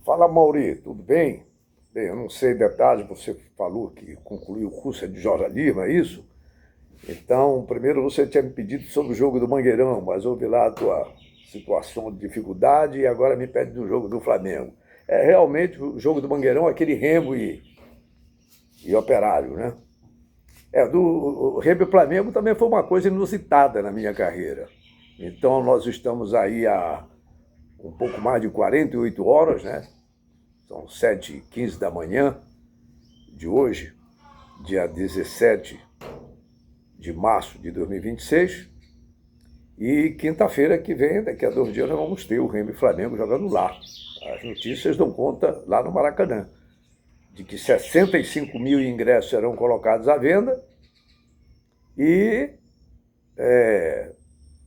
Fala, Mauri, tudo bem? Bem, eu não sei detalhes, você falou que concluiu o curso de jornalismo, é isso? Então, primeiro você tinha me pedido sobre o jogo do Mangueirão, mas houve lá a tua situação de dificuldade e agora me pede do jogo do Flamengo. É realmente o jogo do Mangueirão, aquele Remo e Operário, né? Do o Remo e Flamengo também foi uma coisa inusitada na minha carreira. Então, nós estamos aí há um pouco mais de 48 horas, né? São 7h15 da manhã de hoje, dia 17 de março de 2026. E quinta-feira que vem, daqui a 2 dias, nós vamos ter o Remo e Flamengo jogando lá. As notícias dão conta lá no Maracanã, de que 65 mil ingressos serão colocados à venda e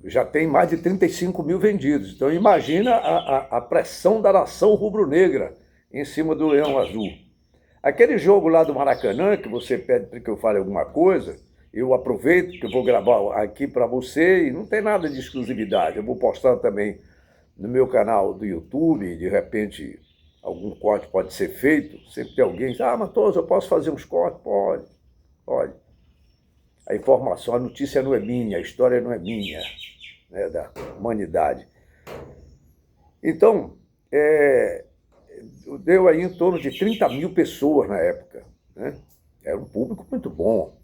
já tem mais de 35 mil vendidos. Então imagina a pressão da nação rubro-negra em cima do Leão Azul. Aquele jogo lá do Maracanã, que você pede para que eu fale alguma coisa, eu aproveito que eu vou gravar aqui para você e não tem nada de exclusividade. Eu vou postar também no meu canal do YouTube, de repente algum corte pode ser feito. Sempre tem alguém que diz, Matoso, eu posso fazer uns cortes? Pode, pode. A informação, a notícia não é minha, a história não é minha, né, da humanidade. Então, deu aí em torno de 30 mil pessoas na época, né? Era um público muito bom.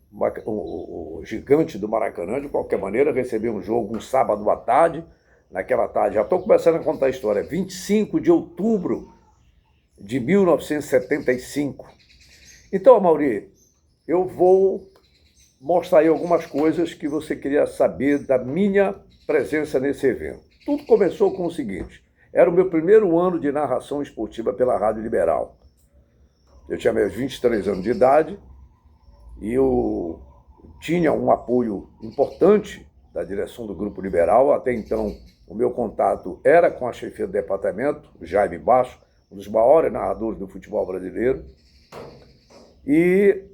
O gigante do Maracanã, de qualquer maneira, recebeu um jogo um sábado à tarde. Naquela tarde, já estou começando a contar a história, 25 de outubro de 1975. Então, Amaury, eu vou mostrar aí algumas coisas que você queria saber da minha presença nesse evento. Tudo começou com o seguinte: era o meu primeiro ano de narração esportiva pela Rádio Liberal. Eu tinha meus 23 anos de idade e eu tinha um apoio importante da direção do Grupo Liberal. Até então, o meu contato era com a chefia do departamento, Jaime Baixo, um dos maiores narradores do futebol brasileiro. E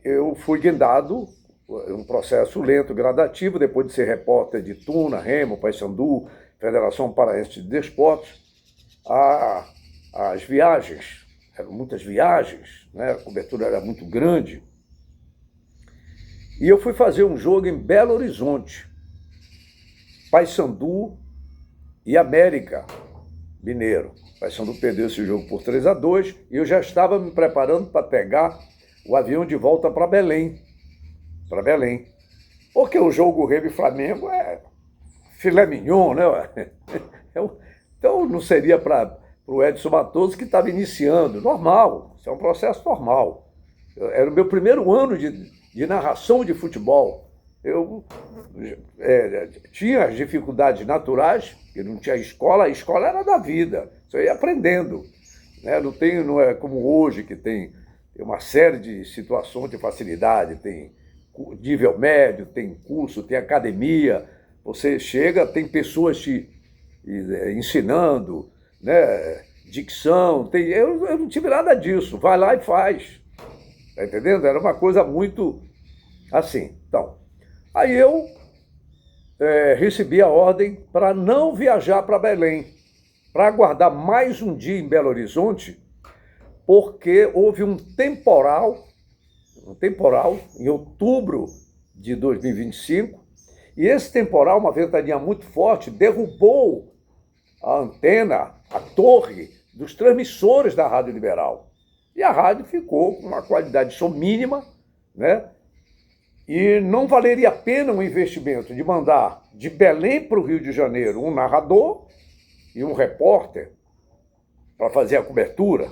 eu fui guindado, um processo lento, gradativo, depois de ser repórter de Tuna, Remo, Paysandu, Federação Paraense de Desportos, as viagens, eram muitas viagens, né? A cobertura era muito grande. E eu fui fazer um jogo em Belo Horizonte, Paysandu e América Mineiro. Paysandu perdeu esse jogo por 3-2 e eu já estava me preparando para pegar o avião de volta para Belém. Porque o jogo Remo e Flamengo é filé mignon, né? Então não seria para o Edson Matoso, que estava iniciando. Normal, isso é um processo normal. Era o meu primeiro ano de narração de futebol. Eu tinha as dificuldades naturais, porque não tinha escola, a escola era da vida, você ia aprendendo. Né? Não é como hoje, que tem uma série de situações de facilidade, tem nível médio, tem curso, tem academia, você chega, tem pessoas te ensinando, né? Dicção, eu não tive nada disso, vai lá e faz, tá entendendo? Era uma coisa muito assim. Então, aí eu recebi a ordem para não viajar para Belém, para aguardar mais um dia em Belo Horizonte, porque houve um temporal em outubro de 2025, e esse temporal, uma ventania muito forte, derrubou a antena, a torre dos transmissores da Rádio Liberal. E a rádio ficou com uma qualidade de som mínima, né? E não valeria a pena um investimento de mandar de Belém para o Rio de Janeiro um narrador e um repórter para fazer a cobertura,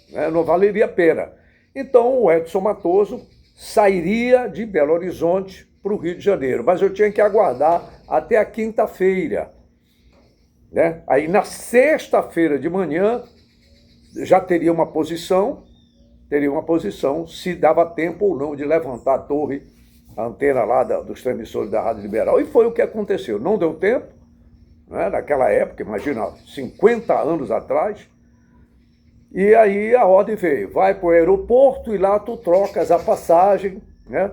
né? Não valeria a pena. Então o Edson Matoso sairia de Belo Horizonte para o Rio de Janeiro, mas eu tinha que aguardar até a quinta-feira, né? Aí na sexta-feira de manhã já teria uma posição se dava tempo ou não de levantar a torre, a antena lá dos transmissores da Rádio Liberal. E foi o que aconteceu. Não deu tempo, né? Naquela época, imagina, 50 anos atrás. E aí a ordem veio, vai para o aeroporto e lá tu trocas a passagem, né?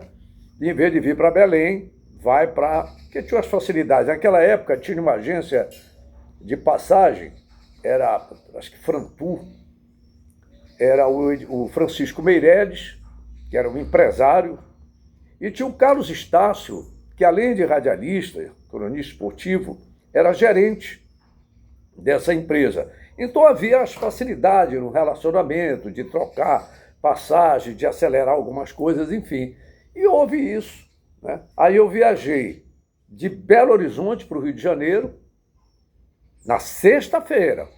E em vez de vir para Belém, vai para... Porque tinha as facilidades. Naquela época tinha uma agência de passagem era, acho que Frantu, era o Francisco Meireles, que era um empresário, e tinha o Carlos Estácio, que além de radialista, cronista esportivo, era gerente dessa empresa. Então havia as facilidades no relacionamento, de trocar passagem, de acelerar algumas coisas, enfim. E houve isso, né? Aí eu viajei de Belo Horizonte para o Rio de Janeiro, na sexta-feira,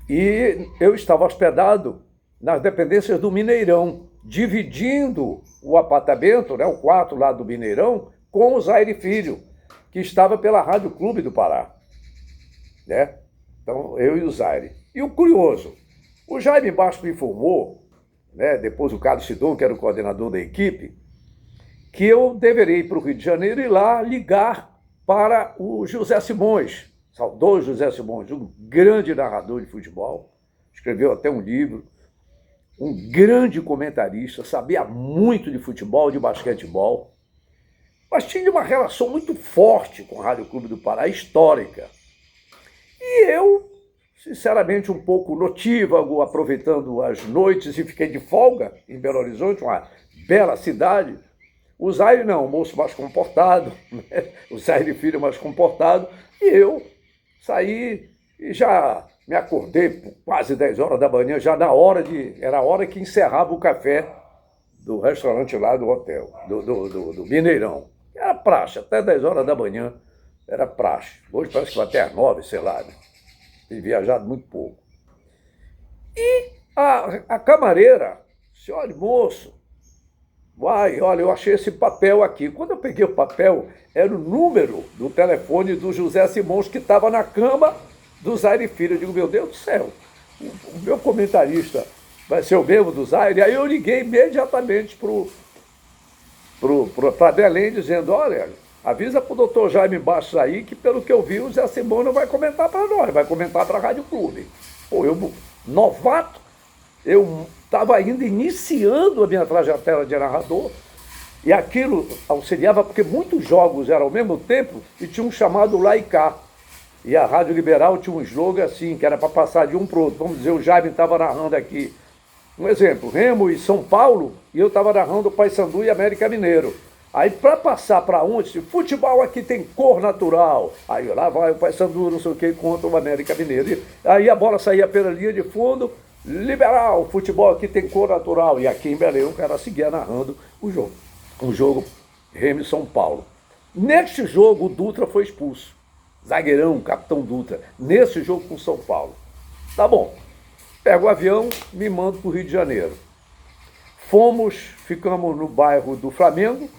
e eu estava hospedado nas dependências do Mineirão, dividindo o apartamento, né, o quarto lá do Mineirão, com o Zaire Filho, que estava pela Rádio Clube do Pará, né? Então, eu e o Zaire. E o curioso, o Jaime Baixo me informou, né, depois o Carlos Sidon, que era o coordenador da equipe, que eu deveria ir para o Rio de Janeiro e lá ligar para o José Simões, saudoso José Simões, um grande narrador de futebol, escreveu até um livro, um grande comentarista, sabia muito de futebol, de basquetebol, mas tinha uma relação muito forte com a Rádio Clube do Pará, histórica. E eu, sinceramente, um pouco notívago, aproveitando as noites, e fiquei de folga em Belo Horizonte, uma bela cidade. O Zaire não, o moço mais comportado, né? O Zaire Filho mais comportado, e eu saí e já me acordei por quase 10 horas da manhã, já era a hora que encerrava o café do restaurante lá do hotel, do Mineirão. Era praxe, até 10 horas da manhã era praxe. Hoje parece que vai até às 9, sei lá, né? Tem viajado muito pouco. E a camareira disse, olha, moço, olha, eu achei esse papel aqui. Quando eu peguei o papel, era o número do telefone do José Simões, que estava na cama do Zaire Filho. Eu digo, meu Deus do céu, o meu comentarista vai ser o mesmo do Zaire? Aí eu liguei imediatamente para Belém, dizendo, olha, avisa para o doutor Jaime Bastos aí que, pelo que eu vi, o Zé Simão não vai comentar para nós, vai comentar para a Rádio Clube. Pô, eu, novato, eu estava ainda iniciando a minha trajetória de narrador, e aquilo auxiliava, porque muitos jogos eram ao mesmo tempo, e tinha um chamado lá e cá. E a Rádio Liberal tinha um slogan assim, que era para passar de um para o outro. Vamos dizer, o Jaime estava narrando aqui, um exemplo, Remo e São Paulo, e eu estava narrando Paysandu e América Mineiro. Aí, para passar para onde? Futebol aqui tem cor natural. Aí lá vai o Paysandu, não sei o que, contra o América Mineiro. E aí a bola saía pela linha de fundo, liberal, futebol aqui tem cor natural. E aqui em Belém o cara seguia narrando o jogo Remo e São Paulo. Neste jogo, o Dutra foi expulso. Zagueirão, capitão Dutra. Nesse jogo com São Paulo. Tá bom. Pego o avião, me mando para o Rio de Janeiro. Ficamos no bairro do Flamengo,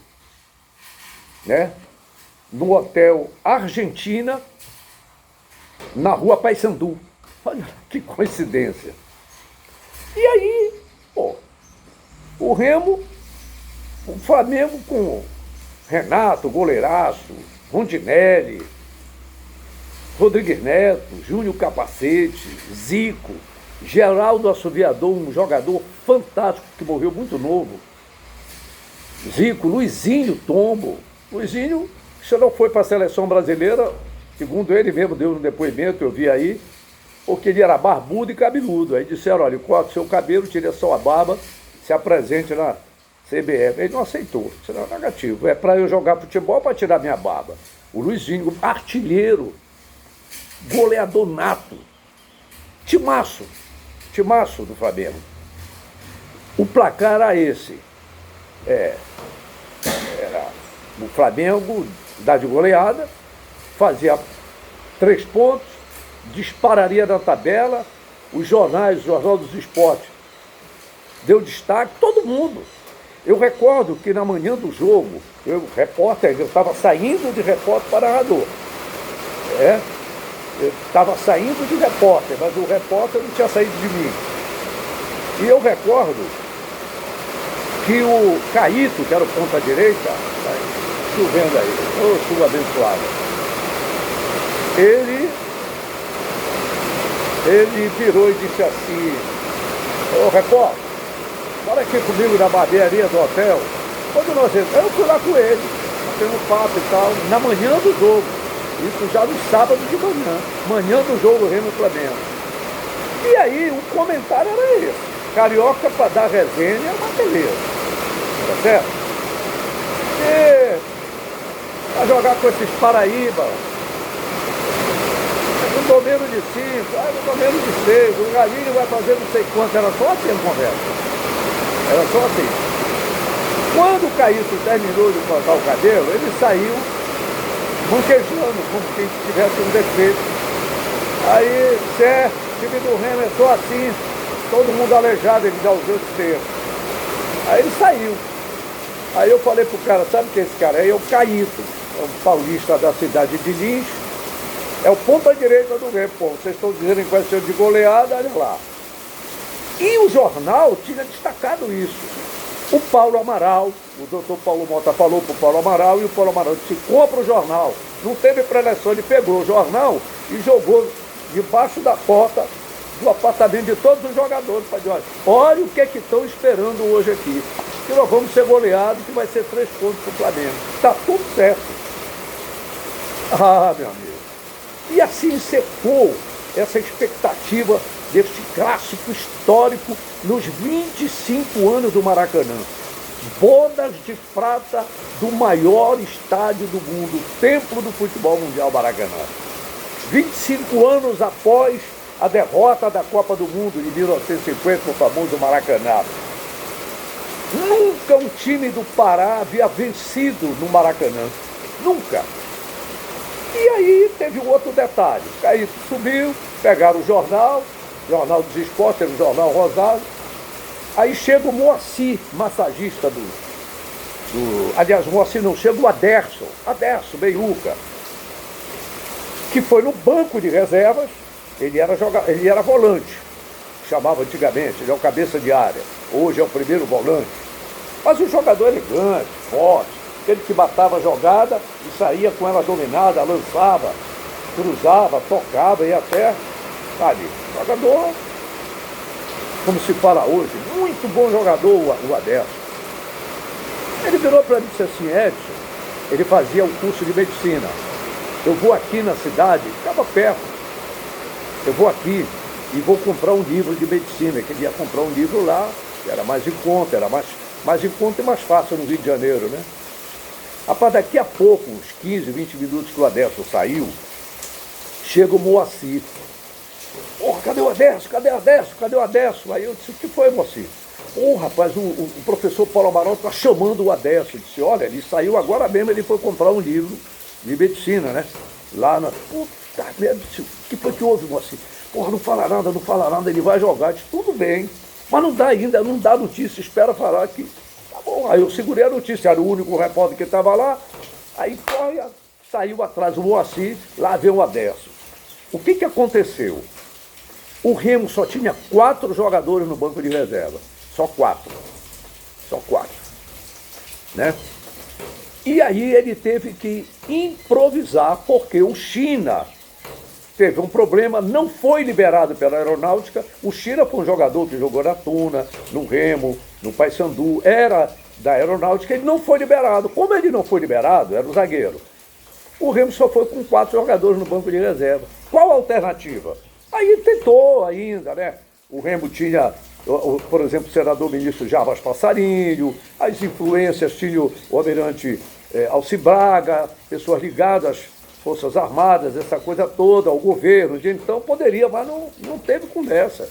né? No hotel Argentina, na rua Paysandu. Olha que coincidência. E aí, pô, o Remo, o Flamengo com Renato, goleiraço, Rondinelli, Rodrigues Neto, Júnior Capacete, Zico, Geraldo Assoviador, um jogador fantástico que morreu muito novo. Zico, Luizinho Tombo. Luizinho, se não foi para a seleção brasileira, segundo ele mesmo deu um depoimento, eu vi aí, porque ele era barbudo e cabeludo. Aí disseram, olha, corta o seu cabelo, tire só a barba, se apresente na CBF. Ele não aceitou, isso não é negativo. É para eu jogar futebol para tirar minha barba. O Luizinho, artilheiro, goleador nato, timaço do Flamengo. O placar era esse. Era o Flamengo dá de goleada, fazia 3 pontos, dispararia na tabela, os jornais, o Jornal dos Esportes, deu destaque, todo mundo. Eu recordo que na manhã do jogo, eu estava saindo de repórter para narrador. Eu estava saindo de repórter, mas o repórter não tinha saído de mim. E eu recordo que o Caíto, que era o ponta-direita, chovendo aí, chuva abençoada, ele virou e disse assim, ô repórter, bora aqui comigo na barbearia do hotel. Quando nós entramos, eu fui lá com ele, batendo papo e tal, na manhã do jogo. Isso já no sábado de manhã, manhã do jogo Remo e Flamengo. E aí o comentário era esse. Carioca para dar resenha é uma beleza. Tá certo? E para jogar com esses Paraíba, um domínio de 5, um domínio de 6, o Galinho vai fazer não sei quanto. Era só assim a conversa. Era só assim. Quando o Caíto terminou de cortar o cabelo, ele saiu manquejando, como se tivesse um defeito. Aí, certo, o time do Remo é só assim, todo mundo aleijado, ele já usou esse termo. Aí ele saiu. Aí eu falei pro cara, sabe quem é esse cara? É o Caíto, é um paulista da cidade de Lins, é o ponta direita do Remo. Pô, vocês estão dizendo que vai ser de goleada, olha lá. E o jornal tinha destacado isso. O Paulo Amaral, o doutor Paulo Mota falou para o Paulo Amaral e o Paulo Amaral disse, compra o jornal. Não teve preleção, ele pegou o jornal e jogou debaixo da porta do apartamento de todos os jogadores. Para dizer, olha o que é que estão esperando hoje aqui. Que nós vamos ser goleados, que vai ser 3 pontos para o Flamengo. Está tudo certo. Ah, meu amigo. E assim secou essa expectativa deste clássico histórico nos 25 anos do Maracanã. Bodas de prata do maior estádio do mundo, templo do futebol mundial Maracanã. 25 anos após a derrota da Copa do Mundo de 1950, no famoso Maracanã. Nunca um time do Pará havia vencido no Maracanã. Nunca. E aí teve um outro detalhe. O Caíto subiu, pegaram o jornal dos esportes, era o jornal Rosado. Aí chega o Moacir, massagista aliás, o Moacir não, chega o Aderson, Meiuca, que foi no banco de reservas. Ele era volante, chamava antigamente, ele é o cabeça de área, hoje é o primeiro volante. Mas um jogador elegante, forte, aquele que matava a jogada e saía com ela dominada, lançava, cruzava, tocava e até ali. Jogador, como se fala hoje, muito bom jogador o Aderson. Ele virou para mim e disse assim, Edson, ele fazia um curso de medicina. Eu vou aqui na cidade, ficava perto, eu vou aqui e vou comprar um livro de medicina. Eu queria comprar um livro lá, que era mais em conta, mais em conta e mais fácil no Rio de Janeiro, né? Rapaz, daqui a pouco, uns 15, 20 minutos que o Aderson saiu, chega o Moacir. Porra, cadê o Aderson? Cadê o Aderson? Cadê o Aderson? Aí eu disse, o que foi, Moacir? Rapaz, o professor Paulo Amaral está chamando o Aderson. Eu disse, olha, ele saiu agora mesmo, ele foi comprar um livro de medicina, né? Lá na... Puta merda, o que foi que houve, Moacir? Porra, não fala nada, ele vai jogar. Eu disse, tudo bem, mas não dá ainda, não dá notícia, espera falar aqui. Tá bom, aí eu segurei a notícia, era o único repórter que estava lá. Aí saiu atrás o Moacir, lá veio o Aderson. O que aconteceu? O Remo só tinha 4 jogadores no banco de reserva. Só 4. Né? E aí ele teve que improvisar, porque o China teve um problema, não foi liberado pela Aeronáutica. O China foi um jogador que jogou na Tuna, no Remo, no Paysandu, era da Aeronáutica, ele não foi liberado. Como ele não foi liberado, era o zagueiro. O Remo só foi com 4 jogadores no banco de reserva. Qual a alternativa? Aí tentou ainda, né? O Remo tinha, por exemplo, o senador ministro Jarbas Passarinho, as influências, tinha o almirante Alci Braga, pessoas ligadas às Forças Armadas, essa coisa toda, ao governo. Então poderia, mas não teve conversa.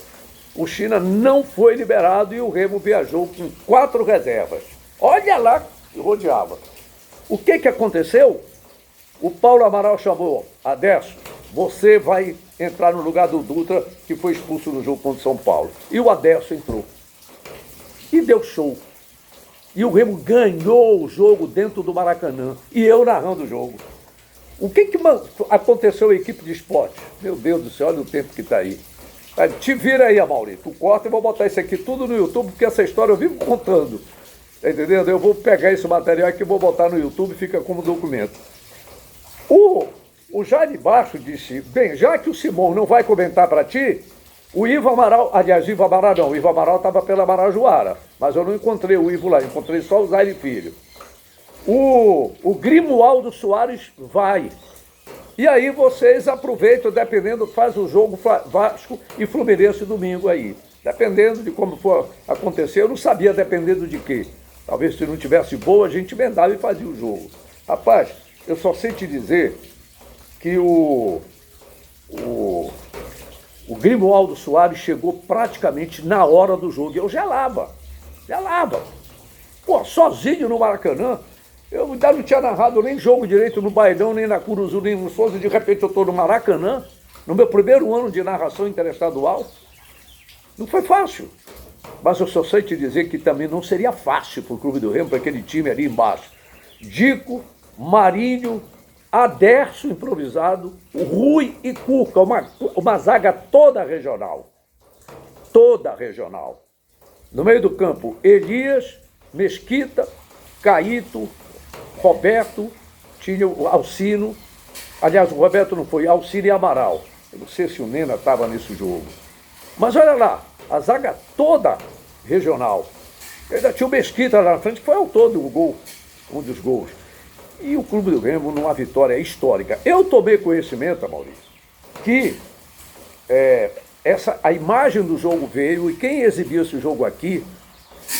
O China não foi liberado e o Remo viajou com 4 reservas. Olha lá, rodeava. O que aconteceu? O Paulo Amaral chamou Aderson, você vai entrar no lugar do Dutra, que foi expulso no jogo contra o São Paulo. E o Aderson entrou. E deu show. E o Remo ganhou o jogo dentro do Maracanã. E eu narrando o jogo. O que aconteceu à equipe de esporte? Meu Deus do céu, olha o tempo que está aí. Te vira aí, Amaury. Tu corta e vou botar isso aqui tudo no YouTube, porque essa história eu vivo contando. Tá entendendo? Eu vou pegar esse material aqui e vou botar no YouTube, fica como documento. O Jair Baixo disse, bem, já que o Simão não vai comentar para ti, o Ivo Amaral, aliás, Ivo Amaral não, o Ivo Amaral estava pela Marajoara, mas eu não encontrei o Ivo lá, encontrei só o Zaire Filho. O Grimoaldo Soares vai. E aí vocês aproveitam, dependendo, faz o jogo Vasco e Fluminense domingo aí. Dependendo de como for acontecer, eu não sabia dependendo de quê. Talvez se não tivesse boa, a gente emendava e fazia o jogo. Rapaz, eu só sei te dizer que o Grimoaldo Soares chegou praticamente na hora do jogo. Eu gelava. Pô, sozinho no Maracanã. Eu ainda não tinha narrado nem jogo direito no Bailão, nem na Curuzu, nem no Souza. De repente eu estou no Maracanã, no meu primeiro ano de narração interestadual. Não foi fácil. Mas eu só sei te dizer que também não seria fácil para o Clube do Remo, para aquele time ali embaixo. Dico, Marinho, Aderso improvisado, Rui e Cuca, uma zaga toda regional. Toda regional. No meio do campo, Elias, Mesquita, Caíto, Roberto, tinha o Alcino. Aliás, o Roberto não foi, Alcino e Amaral. Eu não sei se o Nena estava nesse jogo. Mas olha lá, a zaga toda regional. Ainda tinha o Mesquita lá na frente, que foi autor do gol, um dos gols. E o Clube do Remo numa vitória histórica. Eu tomei conhecimento, Maurício, que a imagem do jogo veio e quem exibiu esse jogo aqui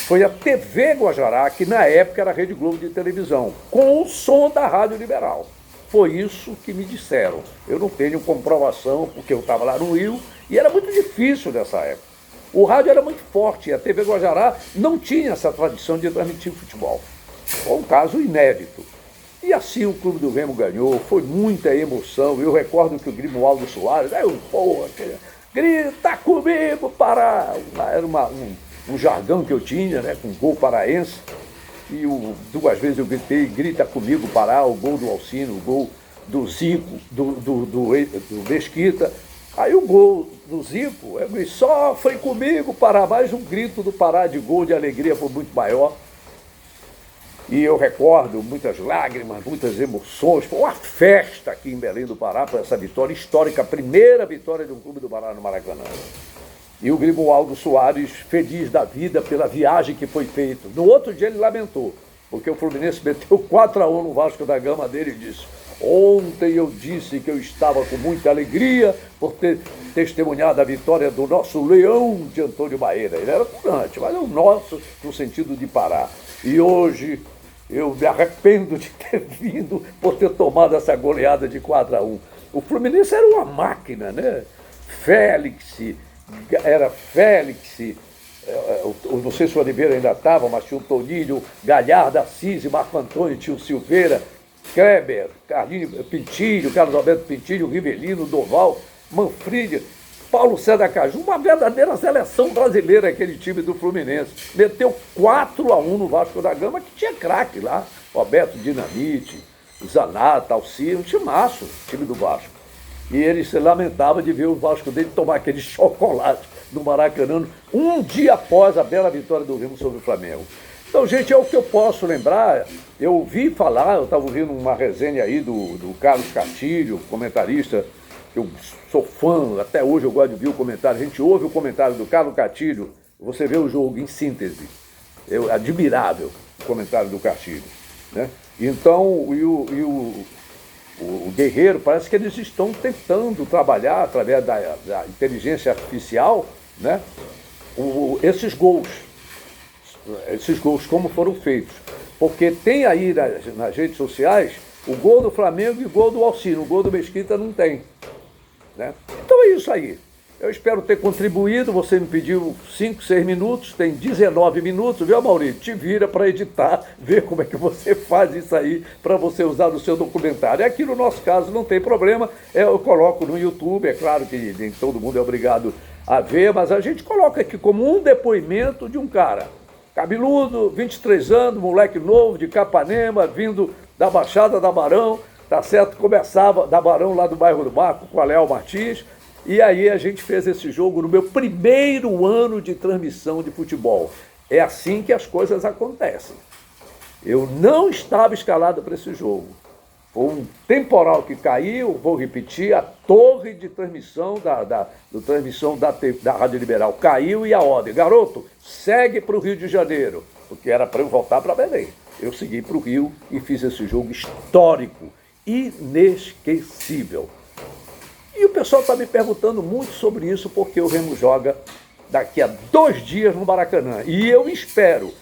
foi a TV Guajará, que na época era a Rede Globo de televisão, com o som da Rádio Liberal. Foi isso que me disseram. Eu não tenho comprovação, porque eu estava lá no Rio e era muito difícil nessa época. O rádio era muito forte e a TV Guajará não tinha essa tradição de transmitir futebol. Foi um caso inédito. E assim o Clube do Remo ganhou, foi muita emoção. Eu recordo que o Grimoaldo Soares, grita comigo, Pará! Era um jargão que eu tinha, né, com gol paraense. E duas vezes eu gritei, grita comigo, Pará, o gol do Alcino, o gol do Zico, do Mesquita. Aí o gol do Zico, sofre comigo, Pará, mas o grito do Pará de gol de alegria foi muito maior. E eu recordo muitas lágrimas, muitas emoções. Foi uma festa aqui em Belém do Pará para essa vitória histórica, a primeira vitória de um Clube do Pará no Maracanã. E o Grimoaldo Soares, feliz da vida pela viagem que foi feita. No outro dia ele lamentou, porque o Fluminense meteu 4-1 no Vasco da Gama dele e disse: ontem eu disse que eu estava com muita alegria por ter testemunhado a vitória do nosso leão de Antônio Baeira. Ele era durante, mas é o nosso no sentido de Pará. E hoje eu me arrependo de ter vindo por ter tomado essa goleada de 4-1. O Fluminense era uma máquina, né? Félix, não sei se o Oliveira ainda estava, mas tinha o Toninho, Galhardo, Assis, Marco Antônio, tinha o Silveira, Kleber, Carlinhos Pintilho, Carlos Alberto Pintilho, Rivelino, Doval, Manfredi, Paulo César Caju, uma verdadeira seleção brasileira, aquele time do Fluminense. Meteu 4-1 no Vasco da Gama, que tinha craque lá, Roberto Dinamite, Zanata, Alcino, timaço, time do Vasco. E ele se lamentava de ver o Vasco dele tomar aquele chocolate no Maracanã, um dia após a bela vitória do Remo sobre o Flamengo. Então, gente, é o que eu posso lembrar. Eu ouvi falar, eu estava ouvindo uma resenha aí do Carlos Castilho, comentarista. Eu sou fã, até hoje eu gosto de ouvir o comentário. A gente ouve o comentário do Carlos Castilho, você vê o jogo em síntese. É admirável o comentário do Castilho, né? Então, o Guerreiro, parece que eles estão tentando trabalhar através da inteligência artificial, né? Esses gols como foram feitos. Porque tem aí nas redes sociais o gol do Flamengo e o gol do Alcino. O gol do Mesquita não tem, né? Então é isso aí. Eu espero ter contribuído. Você me pediu 5, 6 minutos, tem 19 minutos, viu, Maurício? Te vira para editar, ver como é que você faz isso aí para você usar no seu documentário. Aqui no nosso caso não tem problema, eu coloco no YouTube, é claro que nem todo mundo é obrigado a ver, mas a gente coloca aqui como um depoimento de um cara cabeludo, 23 anos, moleque novo, de Capanema, vindo da Baixada da Barão, tá certo? Começava da Barão, lá do bairro do Marco, com a Léo Martins, e aí a gente fez esse jogo no meu primeiro ano de transmissão de futebol. É assim que as coisas acontecem. Eu não estava escalado para esse jogo. Foi um temporal que caiu, vou repetir, a torre de transmissão da Rádio Liberal caiu e a ordem: garoto, segue para o Rio de Janeiro, porque era para eu voltar para Belém. Eu segui para o Rio e fiz esse jogo histórico, inesquecível. E o pessoal está me perguntando muito sobre isso, porque o Remo joga daqui a 2 dias no Maracanã. E eu espero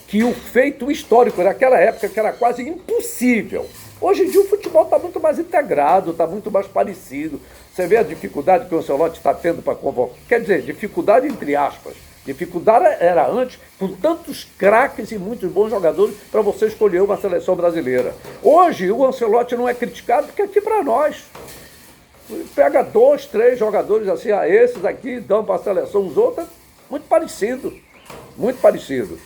que o feito histórico daquela época, que era quase impossível. Hoje em dia o futebol está muito mais integrado, está muito mais parecido. Você vê a dificuldade que o Ancelotti está tendo para convocar. Quer dizer, dificuldade entre aspas. Dificuldade era antes, com tantos craques e muitos bons jogadores, para você escolher uma seleção brasileira. Hoje o Ancelotti não é criticado porque aqui para nós. Pega 2, 3 jogadores assim, esses aqui dão para a seleção, os outros, muito parecido. Muito parecido.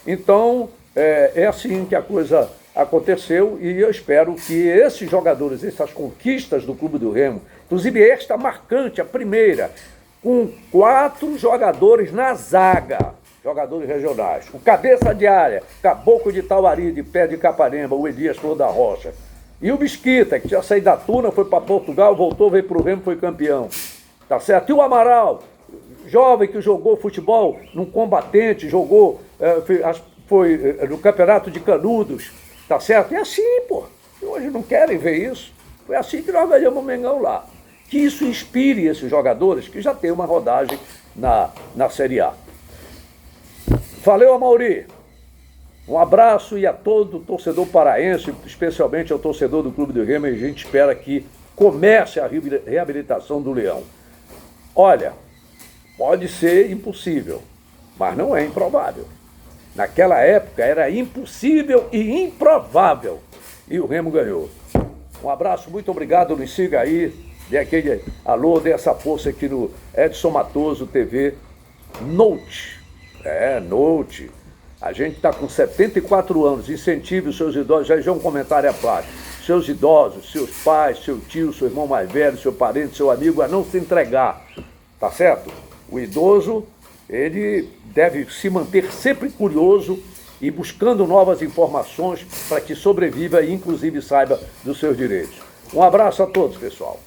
Então, é assim que a coisa aconteceu e eu espero que esses jogadores, essas conquistas do Clube do Remo, inclusive esta marcante, a primeira, com 4 jogadores na zaga, jogadores regionais, o cabeça de área, Caboclo de Tauari, de Pé de Caparemba, o Elias Flor da Rocha, e o Mesquita, que tinha saído da Tuna, foi para Portugal, voltou, veio para o Remo, foi campeão, tá certo? E o Amaral, jovem que jogou futebol num Combatente, jogou, foi no Campeonato de Canudos, tá certo? É assim, pô. Hoje não querem ver isso. Foi assim que nós ganhamos o Mengão lá. Que isso inspire esses jogadores que já tem uma rodagem na Série A. Valeu, Amaury. Um abraço e a todo torcedor paraense, especialmente ao torcedor do Clube do Remo, e a gente espera que comece a reabilitação do Leão. Olha, pode ser impossível, mas não é improvável. Naquela época era impossível e improvável. E o Remo ganhou. Um abraço, muito obrigado, nos siga aí. Dê aquele alô, dê essa força aqui no Edson Matoso TV Note. Note. A gente está com 74 anos, incentive os seus idosos, já um comentário à parte. Seus idosos, seus pais, seu tio, seu irmão mais velho, seu parente, seu amigo, a não se entregar. Tá certo? O idoso, ele deve se manter sempre curioso e buscando novas informações para que sobreviva e, inclusive, saiba dos seus direitos. Um abraço a todos, pessoal.